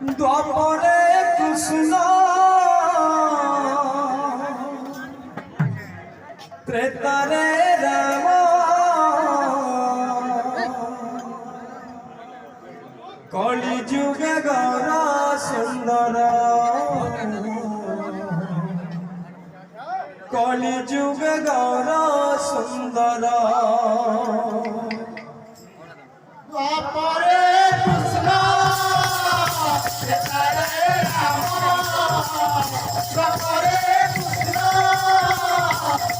দ্বাপরে কৃষ্ণ ত্রেতারে রাম কলি যুগে গৌর সুন্দর কলি যুগে গৌর সুন্দর দ্বাপরে কৃষ্ণ ত্রেতারে রাম দ্বাপরে কৃষ্ণ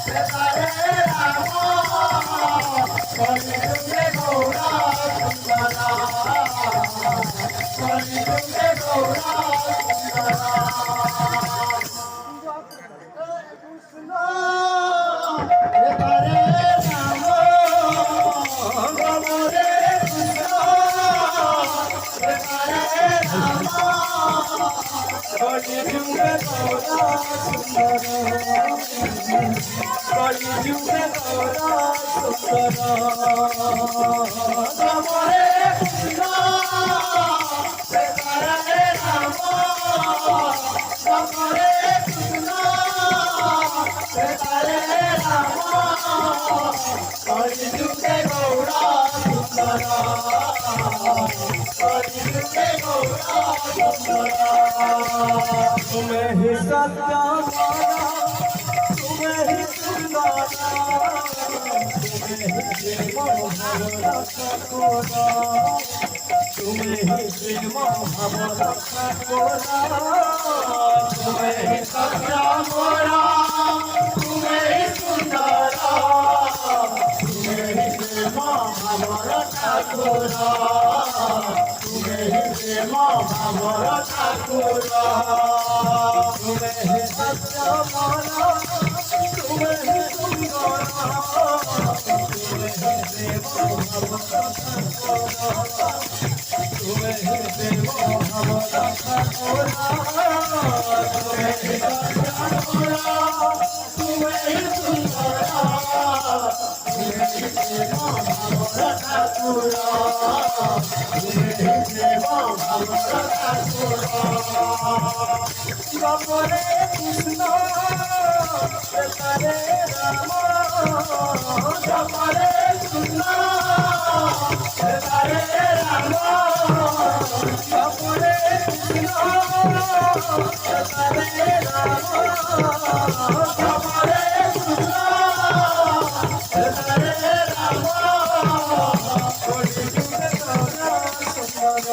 ত্রেতারে রাম কলি যুগে গৌর সুন্দর কলি যুগে গৌর সুন্দর কৃষ্ণ ত্রেতারে রাম দ্বাপরে কলি যুগে গৌর সুন্দর কলি যুগে গৌর সুন্দর দ্বাপরে কৃষ্ণ ত্রেতারে রাম দ্বাপরে কৃষ্ণ ত্রেতারে রাম কলি যুগে গৌর সুন্দর কলি যুগে গৌর সুন্দর तुम्हें ही सत्य तुम्हें ही सुंदर तुम्हें ही प्रेम भवरा तुम्हें ही सत्य मोरा तुम्हें ही सुंदर तुम्हें ही प्रेम भवर ठाकुर तुम्हें ही प्रेम भवर ठाकुर तुम्हें ही सत्य माना तुम्हें ही सुंदर तुम्हें ही प्रेम भवरा तुम्हें ही प्रेम भवरा तुम्हें ही सत्य मोरा तुम्हें ही सुंदर तुम्हें ही प्रेम भवर ठाकुर तुम्हें ही प्रेम भवर ठाकुर द्वापरे कृष्ण त्रेतारे राम द्वापरे कृष्ण त्रेतारे राम द्वापरे कृष्ण त्रेतारे राम द्वापरे कृष्ण त्रेतारे राम कलि युगे गौर सुंदर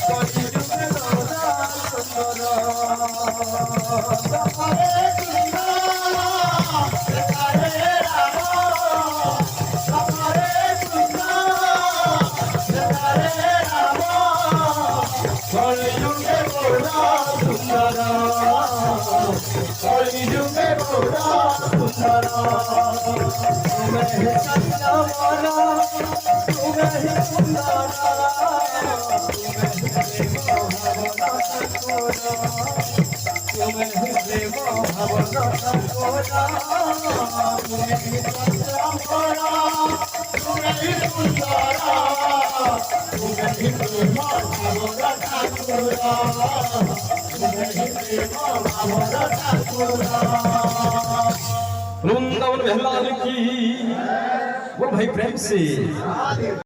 कलि युगे गौर सुंदर द्वापरे कृष्ण त्रेतारे राम द्वापरे कृष्ण त्रेतारे राम कलि युगे गौर सुंदर कलि युगे गौर सुंदर तुम्हें ही सत्य माना तुम्हें ही सुंदर तुम्हें ही प्रेम भवरा ठाकुर तुम्हें ही प्रेम भवरा ठाकुर तुम्हें ही सत्य मोरा तुम्हें ही सुंदर तुम्हें ही प्रेम भवर ठाकुर तुम्हें ही प्रेम भवर ठाकुर वृंदावन विहलाल की वो भाई प्रेम से